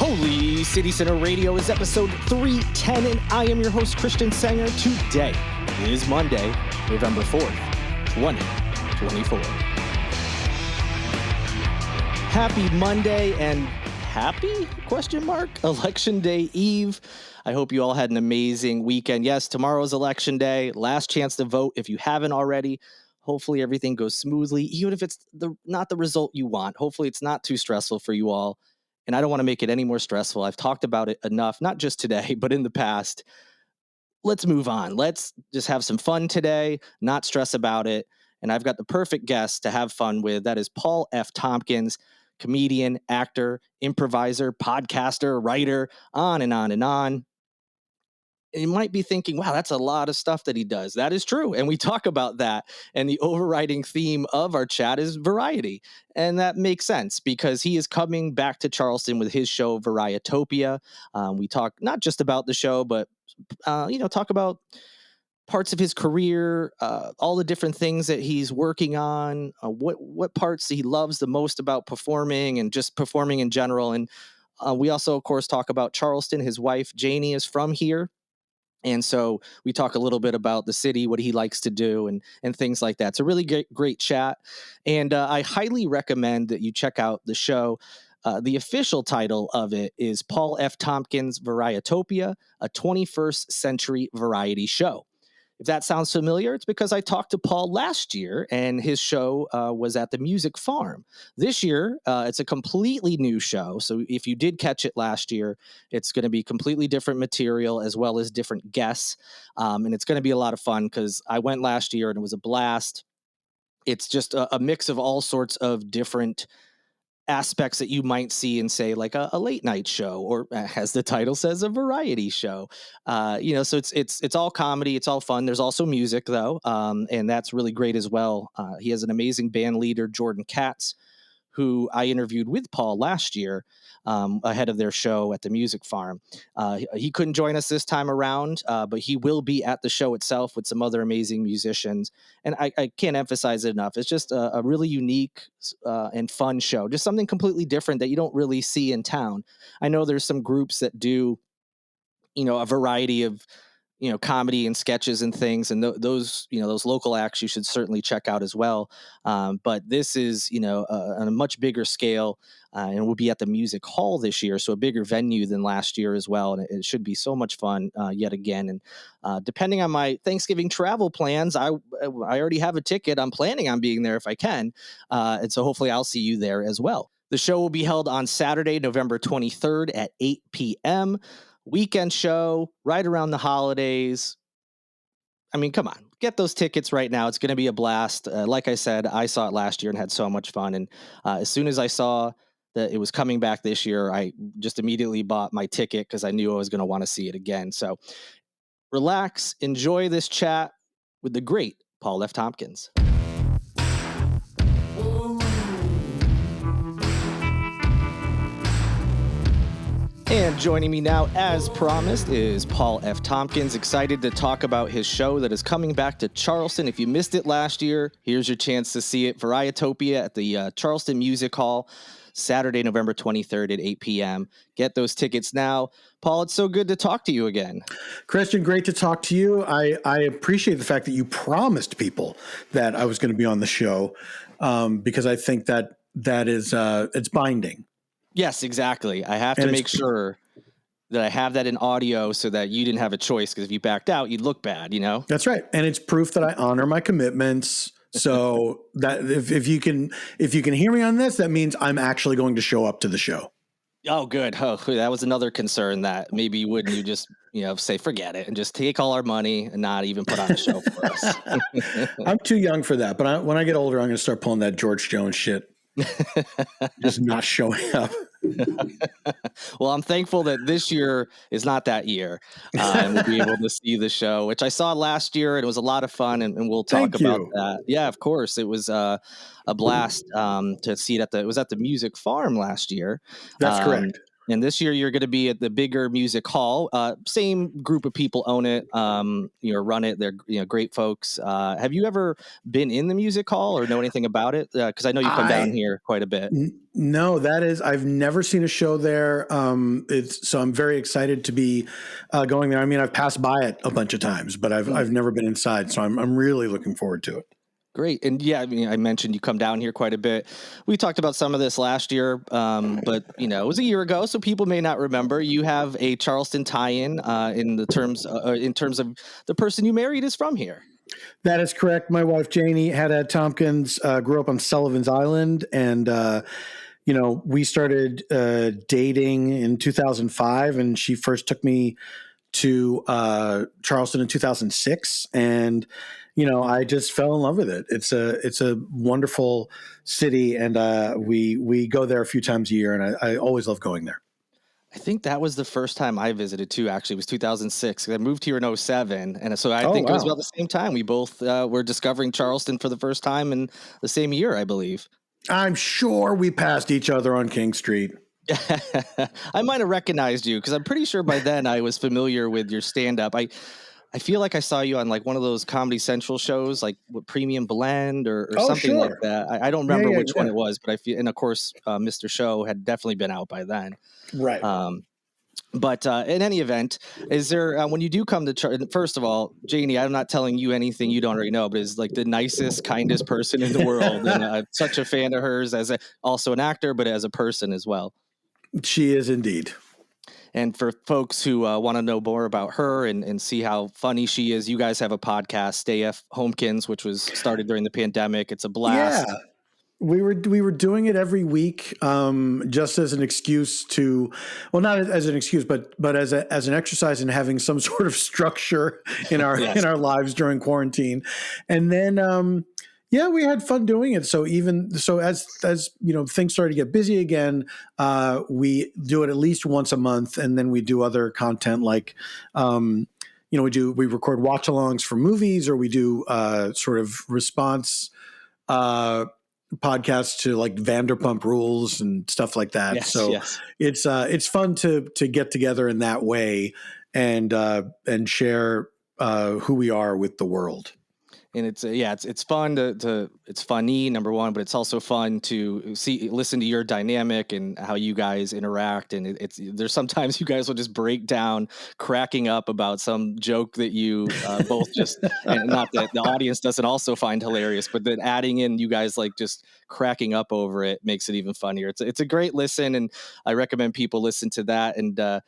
Holy City Center Radio is episode 310, and I am your host, Christian Sanger. Today is Monday, November 4th, 2024. Happy Monday and happy, Election Day Eve. I hope you all had an amazing weekend. Yes, tomorrow's Election Day, last chance to vote if you haven't already. Hopefully everything goes smoothly, even if it's not the result you want. Hopefully it's not too stressful for you all. And I don't want to make it any more stressful. I've talked about it enough, not just today, but in the past. Let's move on. Let's just have some fun today, not stress about it. And I've got the perfect guest to have fun with. That is Paul F. Tompkins, comedian, actor, improviser, podcaster, writer, on and on and on. You might be thinking, wow, that's a lot of stuff that he does. That is true. And we talk about that. And the overriding theme of our chat is variety. And that makes sense because he is coming back to Charleston with his show, Varietopia. We talk not just about the show, but, talk about parts of his career, all the different things that he's working on, what parts he loves the most about performing and just performing in general. And we also, of course, talk about Charleston. His wife, Janie, is from here. And so we talk a little bit about the city, what he likes to do, and things like that. It's a really great chat. And I highly recommend that you check out the show. The official title of it is Paul F. Tompkins' Varietopia, a 21st century variety show. If that sounds familiar, it's because I talked to Paul last year and his show was at the Music Farm. This year, it's a completely new show. So if you did catch it last year, it's going to be completely different material as well as different guests. And it's going to be a lot of fun because I went last year and it was a blast. It's just a mix of all sorts of different aspects that you might see in, say, like a late night show, or as the title says, a variety show. So it's all comedy, it's all fun. There's also music though, and that's really great as well. He has an amazing band leader, Jordan Katz, who I interviewed with Paul last year ahead of their show at the Music Farm. He couldn't join us this time around, but he will be at the show itself with some other amazing musicians. And I can't emphasize it enough. It's just a really unique and fun show, just something completely different that you don't really see in town. I know there's some groups that do, a variety of comedy and sketches and things, and those local acts you should certainly check out as well. But this is on a much bigger scale, and we'll be at the Music Hall this year, so a bigger venue than last year as well. And it should be so much fun yet again. And depending on my Thanksgiving travel plans, I already have a ticket. I'm planning on being there if I can, and so hopefully I'll see you there as well. The show will be held on Saturday, November 23rd at 8 p.m. Weekend show right around the holidays. I mean, come on, get those tickets right now. It's going to be a blast. Like I said, I saw it last year and had so much fun. And as soon as I saw that it was coming back this year, I just immediately bought my ticket because I knew I was going to want to see it again. So relax, enjoy this chat with the great Paul F. Tompkins. And joining me now, as promised, is Paul F. Tompkins. Excited to talk about his show that is coming back to Charleston. If you missed it last year, here's your chance to see it. Varietopia at the Charleston Music Hall, Saturday, November 23rd at 8 p.m. Get those tickets now. Paul, it's so good to talk to you again. Christian, great to talk to you. I appreciate the fact that you promised people that I was going to be on the show, because I think that is it's binding. Yes, exactly. I have to make sure that I have that in audio so that you didn't have a choice, because if you backed out, you'd look bad, That's right. And it's proof that I honor my commitments. So that if you can hear me on this, that means I'm actually going to show up to the show. Oh, good. Oh, that was another concern that maybe you just, say, forget it and just take all our money and not even put on a show for us. I'm too young for that. But when I get older, I'm going to start pulling that George Jones shit. Just not showing up. Well, I'm thankful that this year is not that year, and we'll be able to see the show, which I saw last year, and it was a lot of fun, and we'll talk about that. Yeah, of course, it was a blast to see it it was at the Music Farm last year. That's correct. And this year you're going to be at the bigger music hall. Same group of people own it, run it. They're great folks. Have you ever been in the music hall or know anything about it? Because I know you come down here quite a bit. No, I've never seen a show there. So I'm very excited to be going there. I mean, I've passed by it a bunch of times, but I've never been inside. So I'm really looking forward to it. Great. And yeah, I mean, I mentioned you come down here quite a bit. We talked about some of this last year, but it was a year ago, so people may not remember. You have a Charleston tie-in in terms of the person you married is from here. That is correct. My wife, Janie, Haddad Tompkins, grew up on Sullivan's Island, and we started dating in 2005, and she first took me to Charleston in 2006, and I just fell in love with it. It's a wonderful city, and we go there a few times a year, and I always love going there. I think that was the first time I visited too. Actually, it was 2006. I moved here in 2007, and so I think it was about the same time we both were discovering Charleston for the first time in the same year, I believe. I'm sure we passed each other on King Street. I might have recognized you because I'm pretty sure by then I was familiar with your stand-up. I feel like I saw you on like one of those Comedy Central shows, like Premium Blend or something like that. I don't remember which one it was, but I feel, and of course, Mr. Show had definitely been out by then. Right. But in any event, is there when you do come to first of all, Janie, I'm not telling you anything you don't already know, but is like the nicest, kindest person in the world, and I'm such a fan of hers as also an actor, but as a person as well. She is indeed. And for folks who want to know more about her and see how funny she is, you guys have a podcast, Stay F Homekins, which was started during the pandemic. It's a blast. Yeah. We were doing it every week, just as an excuse to, well, not as an excuse, but as an exercise in having some sort of structure in our in our lives during quarantine, and then we had fun doing it. So as things started to get busy again, we do it at least once a month, and then we do other content like. We record watch-alongs for movies, or we do sort of response podcasts to like Vanderpump Rules and stuff like that. It's fun to get together in that way and share who we are with the world. And it's fun it's funny, number one, but it's also fun to listen to your dynamic and how you guys interact. And there's sometimes you guys will just break down cracking up about some joke that you both just, and not that the audience doesn't also find hilarious, but then adding in you guys like just cracking up over it makes it even funnier. It's a great listen, and I recommend people listen to that. And, a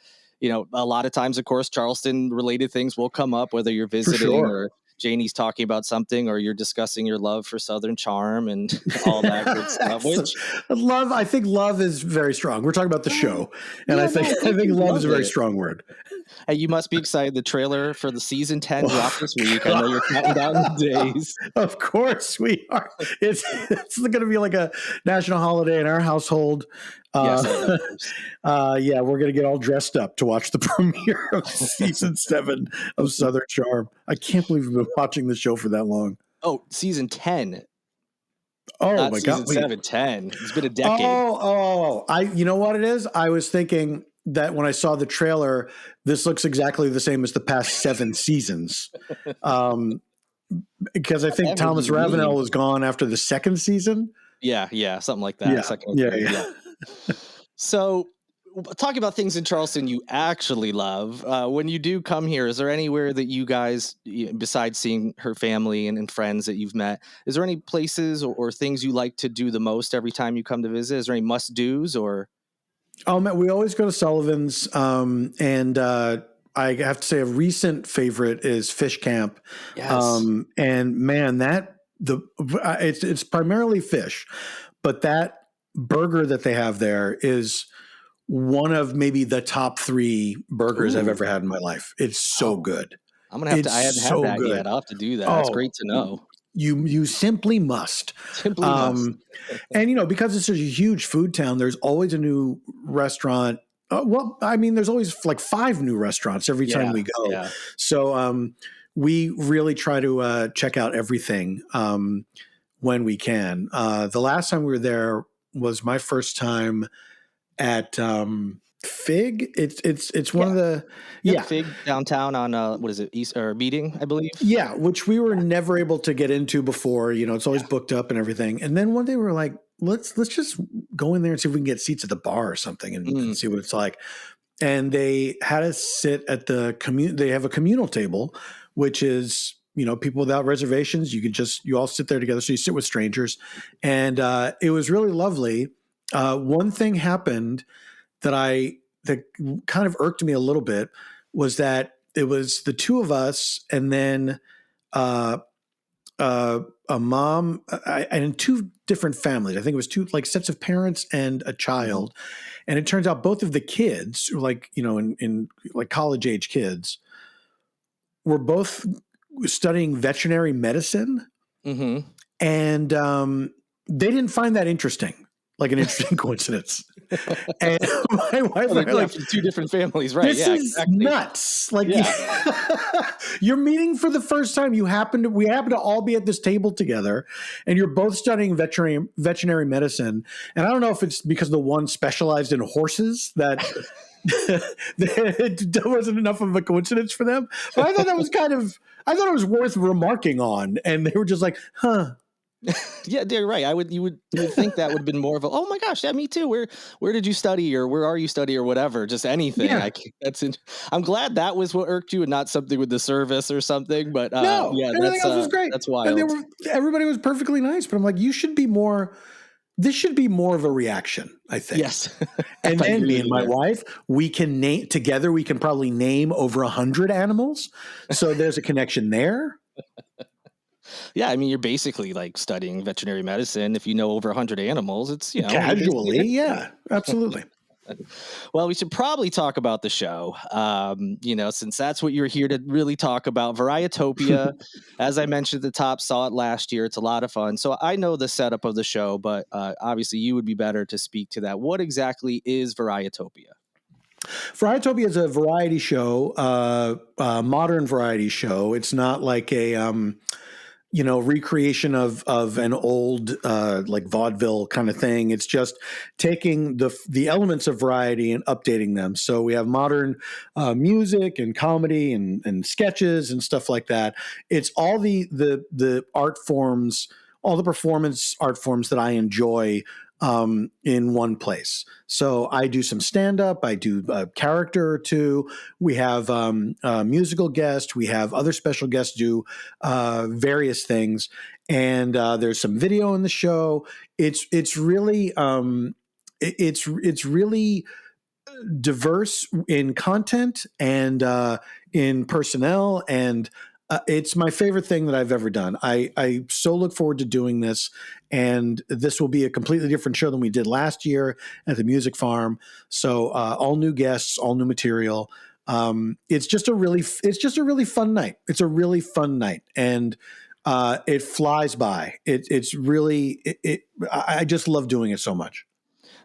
lot of times, of course, Charleston related things will come up, whether you're visiting or Janie's talking about something, or you're discussing your love for Southern charm and all that good stuff. I think love is very strong. We're talking about the show, and I think love is a very strong word. Hey, you must be excited. The trailer for the season 10 dropped this week. I know you're counting down the days. Of course we are. It's going to be like a national holiday in our household. We're going to get all dressed up to watch the premiere of season 7 of Southern Charm. I can't believe we've been watching the show for that long. Oh, season 10. Oh my God. 7, 10. It's been a decade. You know what it is? I was thinking that when I saw the trailer, this looks exactly the same as the past 7 seasons. Because I think Thomas Ravenel was gone after the 2nd season. Yeah, something like that. Yeah. So, talking about things in Charleston you actually love, when you do come here, is there anywhere that you guys, besides seeing her family and friends that you've met, is there any places or things you like to do the most every time you come to visit? Is there any must-dos or? Oh, man, we always go to Sullivan's, and I have to say a recent favorite is Fish Camp. Yes. And man, it's primarily fish, but that burger that they have there is one of maybe the top 3 burgers I've ever had in my life. It's so good. I'm gonna have to. I haven't had that yet. I'll have to do that. That's great to know. You simply must. Simply must. And because it's such a huge food town, there's always a new restaurant. There's always like 5 new restaurants every time we go. Yeah. So we really try to check out everything when we can. The last time we were there was my first time at Fig. It's one of the Fig downtown on what is it, East or Meeting, I believe. Yeah, which we were never able to get into before. It's always booked up and everything. And then one day we were like, let's just go in there and see if we can get seats at the bar or something and see what it's like. And they had us sit at they have a communal table, which is, people without reservations. You all sit there together. So you sit with strangers. And it was really lovely. One thing happened that kind of irked me a little bit was that it was the two of us and then a mom and two different families. I think it was two like sets of parents and a child. And it turns out both of the kids, like, in like college age kids, were both studying veterinary medicine. Mm-hmm. And they didn't find that interesting, like an interesting coincidence. And my wife and I like two different families, right? This is nuts. Like, you're meeting for the first time. We happen to all be at this table together, and you're both studying veterinary medicine. And I don't know if it's because the one specialized in horses that it wasn't enough of a coincidence for them. But I thought it was worth remarking on. And they were just like, huh. Yeah, you're right. You would think that would have been more of a, oh my gosh, yeah, me too. Where did you study, or where are you study, or whatever? Just anything. Yeah. I'm glad that was what irked you, and not something with the service or something. But no, everything else was great. That's wild. And everybody was perfectly nice. But I'm like, this should be more of a reaction, I think. Yes. And then me and my wife, we can name together. We can probably name over 100 animals. So there's a connection there. Yeah, I mean, you're basically like studying veterinary medicine. If you know over 100 animals, it's, casually. Yeah, absolutely. Well, we should probably talk about the show, since that's what you're here to really talk about. Varietopia, as I mentioned at the top, saw it last year. It's a lot of fun. So I know the setup of the show, but obviously you would be better to speak to that. What exactly is Varietopia? Varietopia is a variety show, modern variety show. It's not like a recreation of an old like vaudeville kind of thing. It's just taking the elements of variety and updating them. So we have modern music and comedy and sketches and stuff like that. It's all the art forms, all the performance art forms that I enjoy in one place. So I do some stand-up, I do a character or two. We have a musical guest. We have other special guests do various things. And there's some video in the show. It's really diverse in content and in personnel, and it's my favorite thing that I've ever done. I so look forward to doing this, and this will be a completely different show than we did last year at the Music Farm. So all new guests, all new material. It's just a really fun night. It's a really fun night, and it flies by. I just love doing it so much.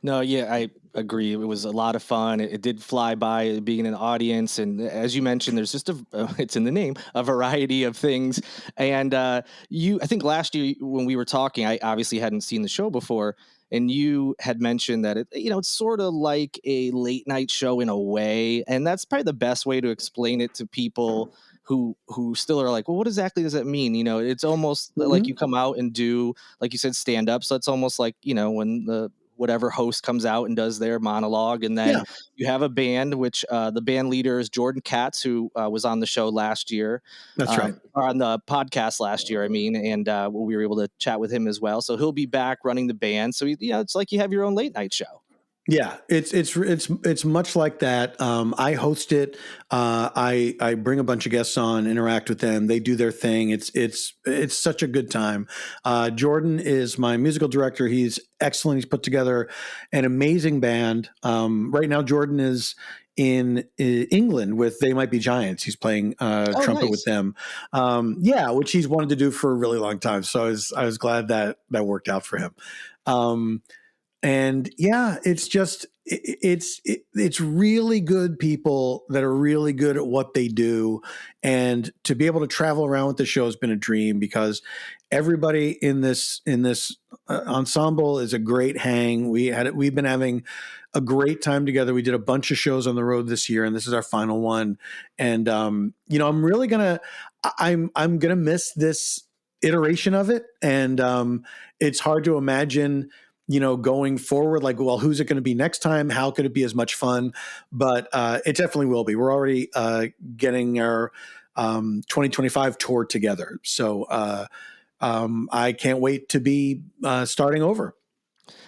No, yeah, I agree. It was a lot of fun. It did fly by being in an audience. And as you mentioned, there's just it's in the name, a variety of things. And I think last year when we were talking, I obviously hadn't seen the show before. And you had mentioned that it's sort of like a late night show in a way. And that's probably the best way to explain it to people who still are like, well, what exactly does that mean? It's almost like you come out and do, like you said, stand up. So it's almost like, when the whatever host comes out and does their monologue. And then you have a band, which the band leader is Jordan Katz, who was on the show last year. That's right. On the podcast last year, and we were able to chat with him as well. So he'll be back running the band. So, it's like you have your own late night show. Yeah, it's much like that. I host it. I bring a bunch of guests on, interact with them. They do their thing. It's such a good time. Jordan is my musical director. He's excellent. He's put together an amazing band. Right now, Jordan is in England with They Might Be Giants. He's playing trumpet with them. Which he's wanted to do for a really long time. So I was glad that worked out for him. And yeah, it's just it's really good people that are really good at what they do, and to be able to travel around with the show has been a dream, because everybody in this ensemble is a great hang. We've been having a great time together. We did a bunch of shows on the road this year, and this is our final one. And I'm gonna miss this iteration of it, and it's hard to imagine going forward, like, well, who's it going to be next time? How could it be as much fun? But it definitely will be. We're already getting our 2025 tour together. So I can't wait to be starting over.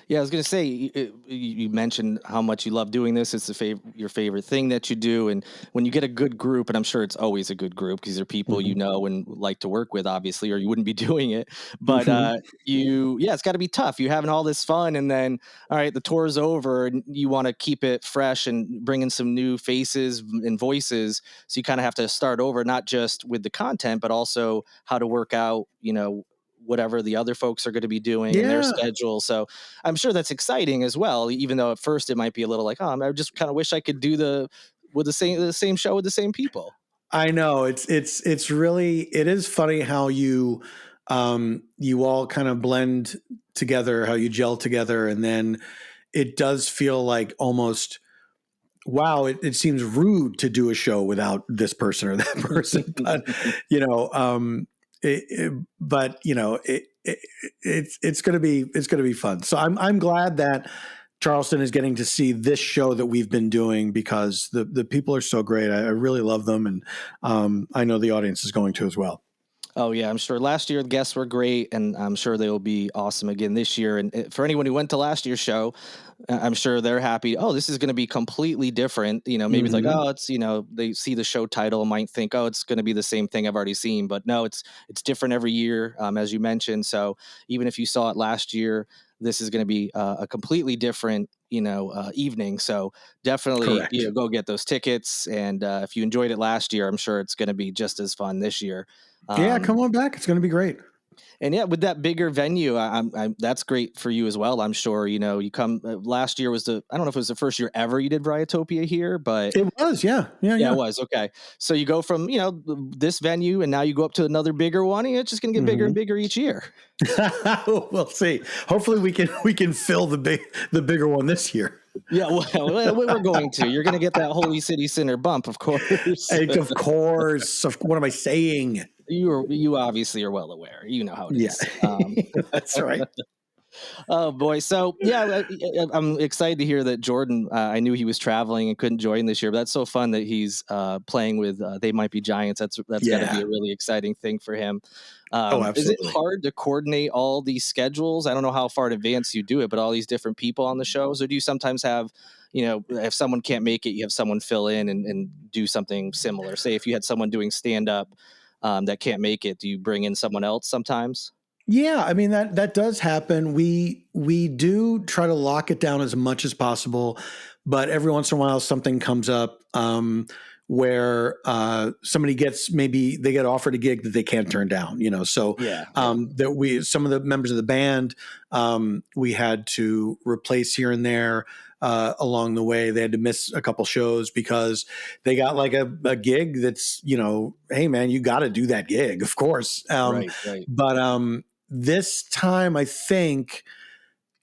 Yeah, I was going to say, you mentioned how much you love doing this. It's your favorite thing that you do. And when you get a good group, and I'm sure it's always a good group because they're people you know and like to work with, obviously, or you wouldn't be doing it. But it's got to be tough. You're having all this fun, and then, all right, the tour's over, and you want to keep it fresh and bring in some new faces and voices. So you kind of have to start over, not just with the content, but also how to work out, whatever the other folks are going to be doing in their schedule. So I'm sure that's exciting as well, even though at first it might be a little like, oh, I just kind of wish I could do the same show with the same people. I know it is funny how you all kind of blend together, how you gel together. And then it does feel like almost, wow, it seems rude to do a show without this person or that person. But, it's going to be fun. So I'm glad that Charleston is getting to see this show that we've been doing, because the people are so great. I really love them, and I know the audience is going to as well. Oh, yeah, I'm sure last year the guests were great, and I'm sure they will be awesome again this year. And for anyone who went to last year's show, I'm sure they're happy. Oh, this is going to be completely different. Maybe it's like, oh, it's, they see the show title and might think, oh, it's going to be the same thing I've already seen. But no, it's different every year, as you mentioned. So even if you saw it last year, this is going to be a completely different, evening. So definitely, go get those tickets. And if you enjoyed it last year, I'm sure it's going to be just as fun this year. Come on back. It's going to be great. And yeah, with that bigger venue, that's great for you as well. I'm sure, you come last year was I don't know if it was the first year ever you did Varietopia here, but it was. Yeah. It was. Okay. So you go from, this venue, and now you go up to another bigger one, and it's just going to get bigger and bigger each year. We'll see. Hopefully we can fill the bigger one this year. Yeah, well, we're going to. You're going to get that Holy City Center bump, of course. Of course. What am I saying? You obviously are well aware. You know how it is. That's right. Oh boy. So yeah, I'm excited to hear that Jordan, I knew he was traveling and couldn't join this year, but that's so fun that he's playing with They Might Be Giants. That's got to be a really exciting thing for him. Absolutely. Is it hard to coordinate all these schedules? I don't know how far in advance you do it, but all these different people on the shows, or do you sometimes have, if someone can't make it, you have someone fill in and do something similar? Say if you had someone doing stand up that can't make it, do you bring in someone else sometimes? Yeah, I mean that does happen. We do try to lock it down as much as possible, but every once in a while something comes up where somebody maybe they get offered a gig that they can't turn down. So that some of the members of the band we had to replace here and there. Along the way, they had to miss a couple shows because they got like a gig that's, hey man, you got to do that gig, of course. Right. But this time, I think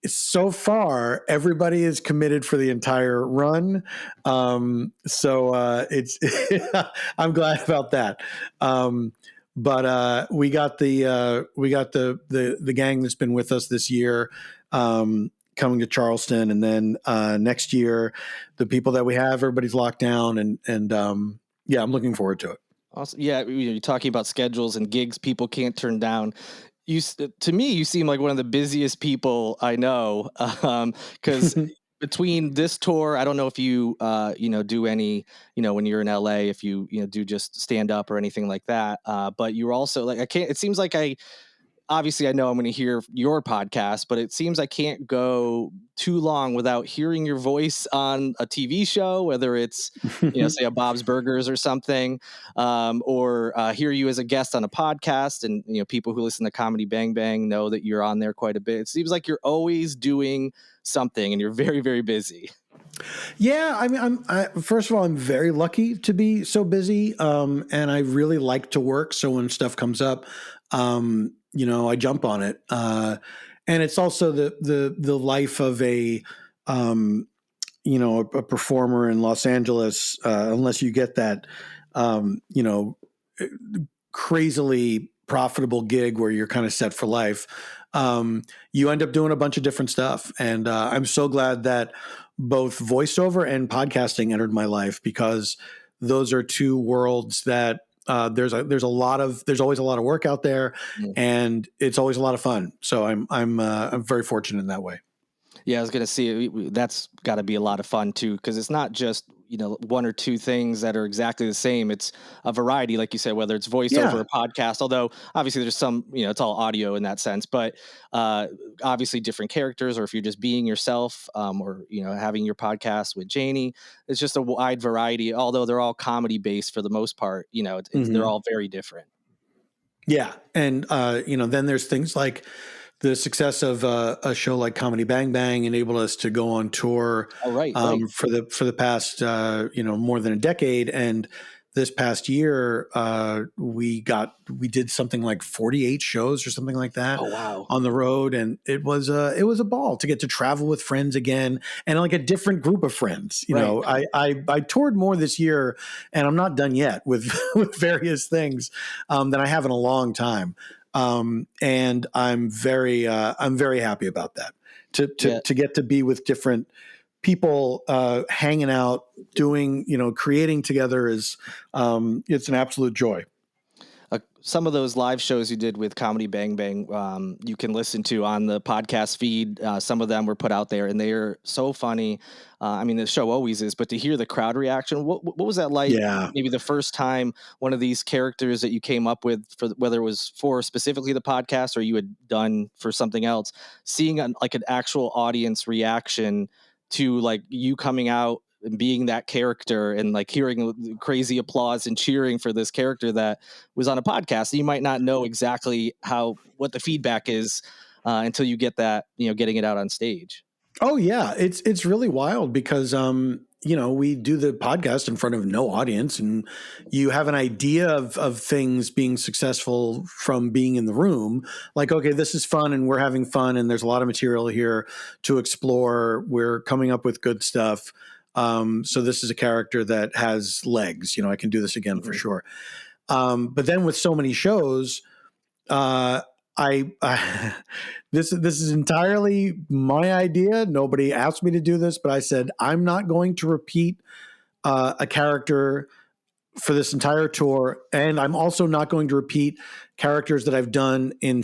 so far everybody is committed for the entire run. So it's I'm glad about that. But we got the gang that's been with us this year. Coming to Charleston, and then next year, the people that we have, everybody's locked down, and I'm looking forward to it. Awesome. Yeah, you're talking about schedules and gigs people can't turn down. To me, you seem like one of the busiest people I know, because between this tour, I don't know if you do any, when you're in LA, if you do just stand up or anything like that. But you're also like, it seems like obviously I know I'm going to hear your podcast, but it seems I can't go too long without hearing your voice on a TV show, whether it's, say a Bob's Burgers or something, or hear you as a guest on a podcast. And, people who listen to Comedy Bang Bang know that you're on there quite a bit. It seems like you're always doing something and you're very, very busy. Yeah, I mean, first of all, I'm very lucky to be so busy, and I really like to work. So when stuff comes up, I jump on it, and it's also the life of a performer in Los Angeles. Unless you get that, crazily profitable gig where you're kind of set for life, you end up doing a bunch of different stuff, and I'm so glad that both voiceover and podcasting entered my life, because those are two worlds that there's always a lot of work out there, and it's always a lot of fun. So I'm very fortunate in that way. Yeah, I was going to see that's got to be a lot of fun too, because it's not just one or two things that are exactly the same. It's a variety, like you said, whether it's voiceover or podcast. Although obviously there's some, it's all audio in that sense, but obviously different characters, or if you're just being yourself, or having your podcast with Janie, it's just a wide variety. Although they're all comedy based for the most part, they're all very different. Yeah, and then there's things like the success of a show like Comedy Bang Bang enabled us to go on tour right. for the past more than a decade, and this past year we did something like 48 shows or something like that. Oh, wow. On the road, and it was a ball to get to travel with friends again, and like a different group of friends. I toured more this year, and I'm not done yet with with various things than I have in a long time. And I'm very happy about that, to get to be with different people, hanging out, doing, creating together is, it's an absolute joy. Some of those live shows you did with Comedy Bang Bang, you can listen to on the podcast feed. Some of them were put out there, and they are so funny. I mean, the show always is, but to hear the crowd reaction, what was that like? Yeah. Maybe the first time one of these characters that you came up with, for whether it was for specifically the podcast or you had done for something else, seeing an actual audience reaction to like you coming out and being that character, and like hearing crazy applause and cheering for this character that was on a podcast. You might not know exactly what the feedback is until you get that, getting it out on stage. Oh yeah. It's really wild because, we do the podcast in front of no audience, and you have an idea of things being successful from being in the room. Like, okay, this is fun and we're having fun and there's a lot of material here to explore. We're coming up with good stuff. So this is a character that has legs, I can do this again for sure. But then with so many shows, this is entirely my idea. Nobody asked me to do this, but I said, I'm not going to repeat a character for this entire tour. And I'm also not going to repeat characters that I've done in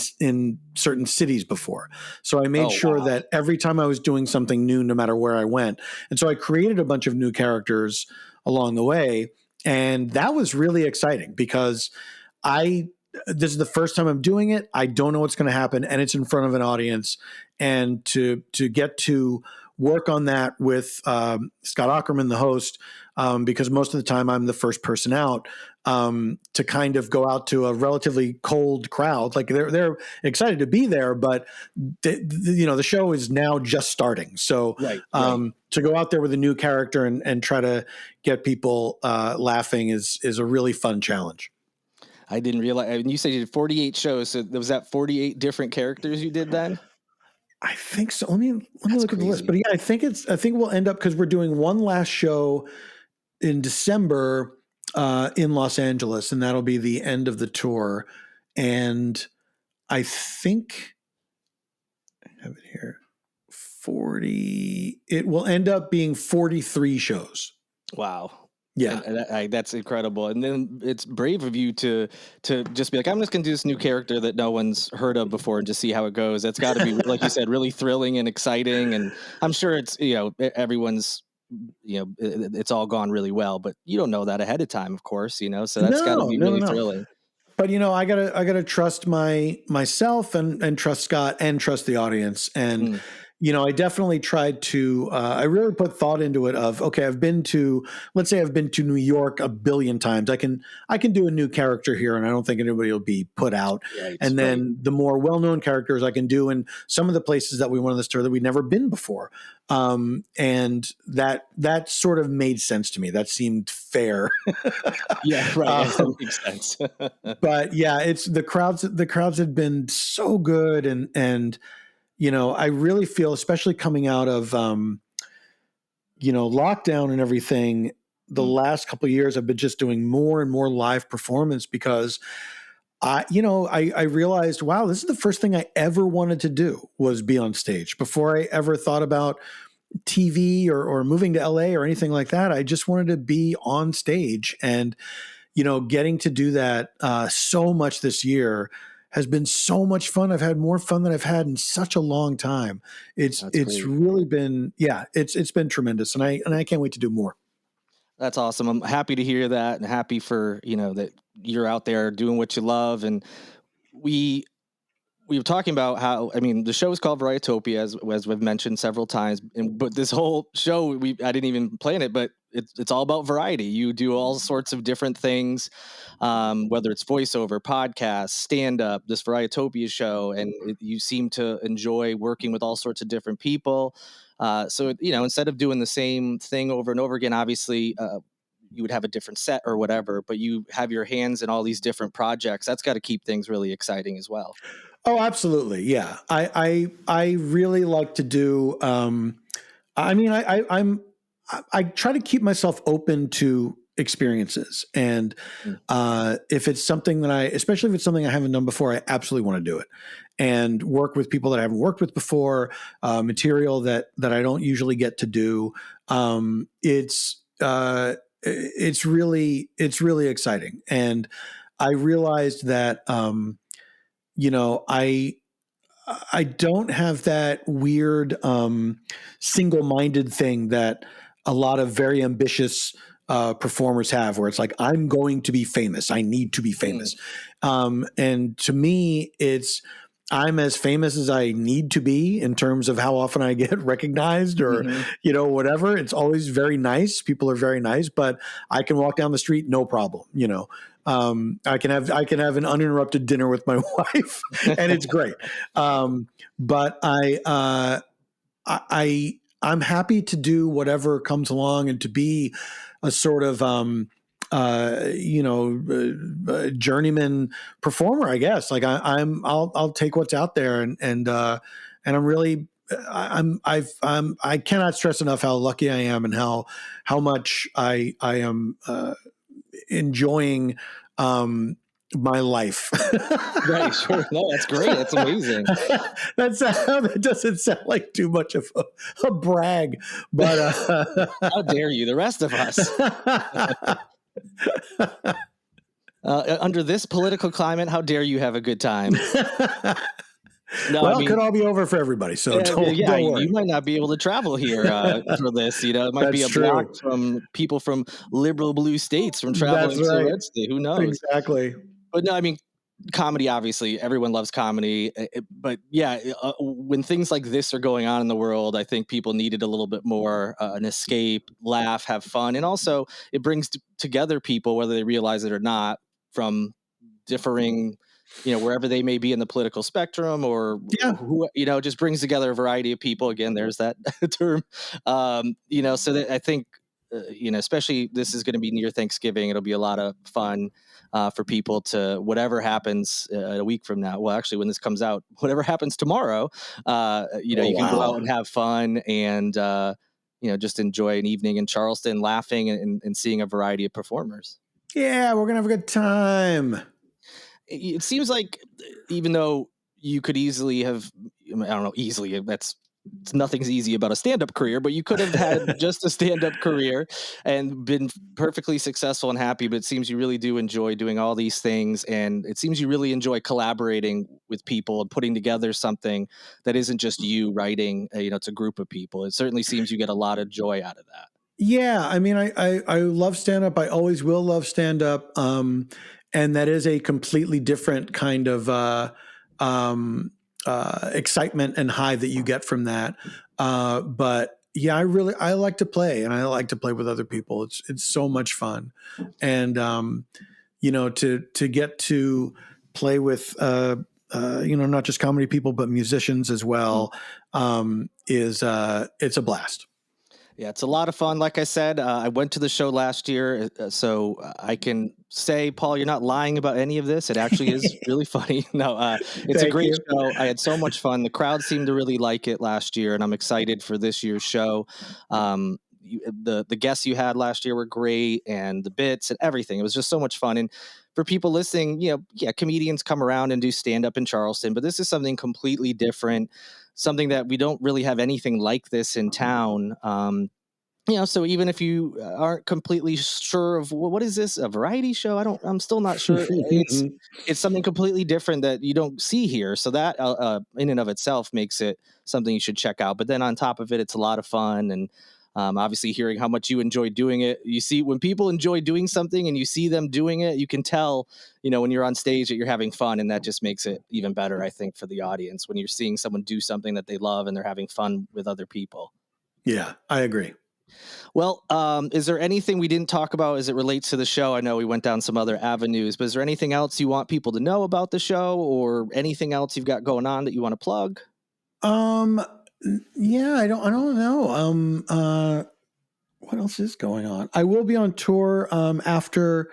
certain cities before. So I made sure that every time I was doing something new, no matter where I went. And so I created a bunch of new characters along the way. And that was really exciting because this is the first time I'm doing it. I don't know what's going to happen, and it's in front of an audience. And to get to work on that with Scott Aukerman, the host, because most of the time I'm the first person out, to kind of go out to a relatively cold crowd. Like they're excited to be there, but the show is now just starting. So to go out there with a new character and try to get people laughing is a really fun challenge. I didn't realize. I mean, you said you did 48 shows. So was that 48 different characters you did then? I think so. Let me look at the list. But yeah, I think we'll end up, because we're doing one last show in December in Los Angeles, and that'll be the end of the tour. And I think I have it here. 40. It will end up being 43 shows. Wow. Yeah, and that's incredible. And then it's brave of you to just be like, I'm just going to do this new character that no one's heard of before and just see how it goes. That's got to be, like you said, really thrilling and exciting. And I'm sure it's, everyone's, it's all gone really well, but you don't know that ahead of time, of course, so that's got to be really thrilling. but I gotta trust myself and trust Scott and trust the audience. And, I definitely tried to, I really put thought into it of, okay, let's say I've been to New York a billion times. I can do a new character here and I don't think anybody will be put out. Right, and then the more well-known characters I can do in some of the places that we went on this tour that we'd never been before. And that sort of made sense to me. That seemed fair. Yeah, right. That makes sense. But yeah, it's the crowds have been so good. And, I really feel, especially coming out of, lockdown and everything, the last couple of years, I've been just doing more and more live performance because I realized, wow, this is the first thing I ever wanted to do was be on stage. Before I ever thought about TV or moving to LA or anything like that, I just wanted to be on stage. And, getting to do that so much this year has been so much fun. I've had more fun than I've had in such a long time. It's really been, it's been tremendous. And I can't wait to do more. That's awesome. I'm happy to hear that and happy for, that you're out there doing what you love. And we were talking about how, the show is called Varietopia, as we've mentioned several times. But this whole show, I didn't even plan it, but it's all about variety. You do all sorts of different things, whether it's voiceover, podcast, stand-up, this Varietopia show, and you seem to enjoy working with all sorts of different people. So, instead of doing the same thing over and over again, obviously, you would have a different set or whatever, but you have your hands in all these different projects. That's got to keep things really exciting as well. Oh, absolutely. Yeah. I really like to do, I try to keep myself open to experiences. And if it's something especially if it's something I haven't done before, I absolutely want to do it and work with people that I haven't worked with before, material that I don't usually get to do. It's really exciting. And I realized that, I don't have that weird single-minded thing that a lot of very ambitious performers have, where it's like, I'm going to be famous. I need to be famous. And to me, I'm as famous as I need to be in terms of how often I get recognized or, whatever. It's always very nice. People are very nice, but I can walk down the street, no problem. I can have an uninterrupted dinner with my wife and it's great. But I'm happy to do whatever comes along and to be a sort of, journeyman performer, I guess. Like I'll take what's out there and I'm really, I cannot stress enough how lucky I am and how much I am, enjoying my life. Right, sure. No, that's great. That's amazing. That doesn't sound like too much of a brag, but how dare you, the rest of us. Under this political climate, how dare you have a good time? No, well, it could all be over for everybody. So don't worry. You might not be able to travel here for this. It might be a block from people from liberal blue states from traveling to the red state. Who knows? Exactly. But no, comedy, obviously, everyone loves comedy. But yeah, when things like this are going on in the world, I think people needed a little bit more an escape, laugh, have fun. And also it brings together people, whether they realize it or not, from differing, wherever they may be in the political spectrum or who, just brings together a variety of people. Again, there's that term, so that I think, especially this is going to be near Thanksgiving. It'll be a lot of fun for people to, whatever happens a week from now. Well, actually, when this comes out, whatever happens tomorrow, you can go out and have fun and, just enjoy an evening in Charleston, laughing and seeing a variety of performers. Yeah, we're going to have a good time. It seems like even though you could easily have, nothing's easy about a stand-up career, but you could have had just a stand-up career and been perfectly successful and happy. But it seems you really do enjoy doing all these things. And it seems you really enjoy collaborating with people and putting together something that isn't just you writing, it's a group of people. It certainly seems you get a lot of joy out of that. Yeah. I love stand-up. I always will love stand-up. that is a completely different kind of excitement and high that you get from that. But yeah, I like to play, and I like to play with other people. It's so much fun, and to get to play with not just comedy people but musicians as well it's a blast. Yeah, it's a lot of fun. Like I said, I went to the show last year, so I can say, Paul, you're not lying about any of this. It actually is really funny. No, it's a Thank great you. show. I had so much fun. The crowd seemed to really like it last year, and I'm excited for this year's show. The guests you had last year were great, and the bits and everything. It was just so much fun. And for people listening, comedians come around and do stand up in Charleston, but this is something completely different. Something that we don't really have anything like this in town. So even if you aren't completely sure of what is this, a variety show? I'm still not sure. It's something completely different that you don't see here. So that in and of itself makes it something you should check out. But then on top of it, it's a lot of fun. And obviously hearing how much you enjoy doing it, you see when people enjoy doing something and you see them doing it, you can tell, when you're on stage that you're having fun, and that just makes it even better, I think, for the audience when you're seeing someone do something that they love and they're having fun with other people. Yeah, I agree. Well, is there anything we didn't talk about as it relates to the show? I know we went down some other avenues, but is there anything else you want people to know about the show, or anything else you've got going on that you want to plug? Yeah, I don't know. What else is going on? I will be on tour after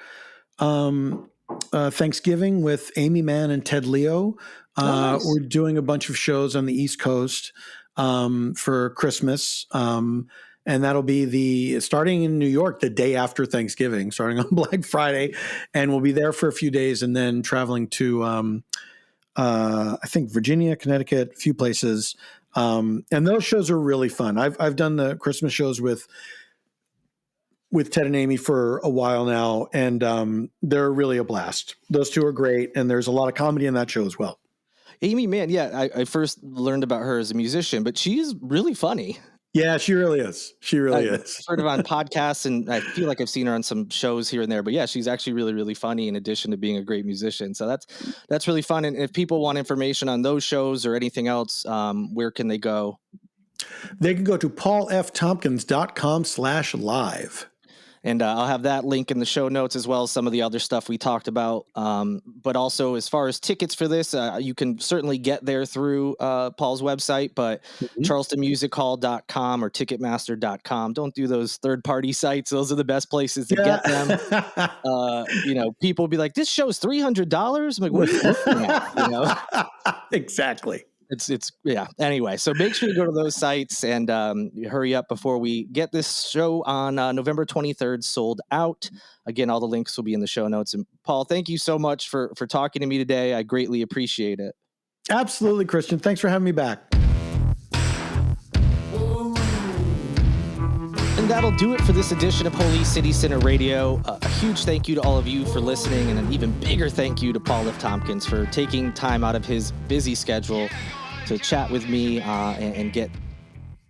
Thanksgiving with Amy Mann and Ted Leo. Nice. We're doing a bunch of shows on the East Coast for Christmas. And that'll be starting in New York the day after Thanksgiving, starting on Black Friday. And we'll be there for a few days and then traveling to, I think, Virginia, Connecticut, a few places. And those shows are really fun. I've done the Christmas shows with Ted and Amy for a while now, and they're really a blast. Those two are great, and there's a lot of comedy in that show as well. Amy Mann, yeah, I first learned about her as a musician, but she's really funny. Yeah, she really is. She really is. Sort of on podcasts, and I feel like I've seen her on some shows here and there. But yeah, she's actually really, really funny in addition to being a great musician. So that's really fun. And if people want information on those shows or anything else, where can they go? They can go to paulftompkins.com/live. And I'll have that link in the show notes, as well as some of the other stuff we talked about. But also, as far as tickets for this, you can certainly get there through Paul's website, but charlestonmusichall.com or ticketmaster.com. Don't do those third-party sites. Those are the best places to get them. People will be like, this show's $300? I'm like, what are you looking at? Exactly. Yeah. Anyway, so make sure you go to those sites and hurry up before we get this show on November 23rd sold out. Again, all the links will be in the show notes. And Paul, thank you so much for talking to me today. I greatly appreciate it. Absolutely, Christian. Thanks for having me back. And that'll do it for this edition of Holy City Center Radio. A huge thank you to all of you for listening, and an even bigger thank you to Paul F. Tompkins for taking time out of his busy schedule to chat with me and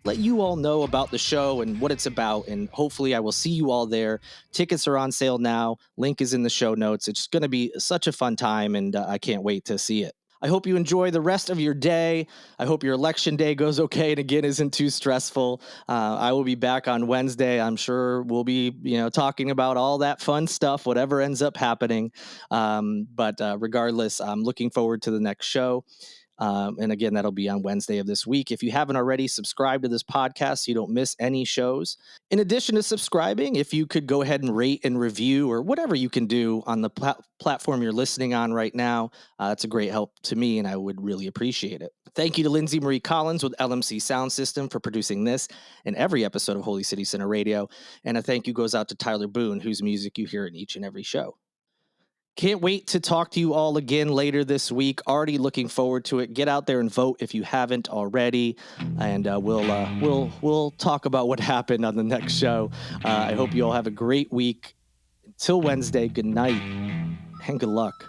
let you all know about the show and what it's about. And hopefully I will see you all there. Tickets are on sale now. Link is in the show notes. It's going to be such a fun time, and I can't wait to see it. I hope you enjoy the rest of your day. I hope your election day goes okay and, again, isn't too stressful. I will be back on Wednesday. I'm sure we'll be, talking about all that fun stuff, whatever ends up happening. But regardless, I'm looking forward to the next show. And again, that'll be on Wednesday of this week. If you haven't already, subscribe to this podcast so you don't miss any shows. In addition to subscribing, if you could go ahead and rate and review, or whatever you can do on the platform you're listening on right now, it's a great help to me, and I would really appreciate it. Thank you to Lindsay Marie Collins with LMC Soundsystem for producing this and every episode of Holy City Center Radio. And a thank you goes out to Tyler Boone, whose music you hear in each and every show. Can't wait to talk to you all again later this week. Already looking forward to it. Get out there and vote if you haven't already, and we'll talk about what happened on the next show. I hope you all have a great week. Until Wednesday, good night and good luck.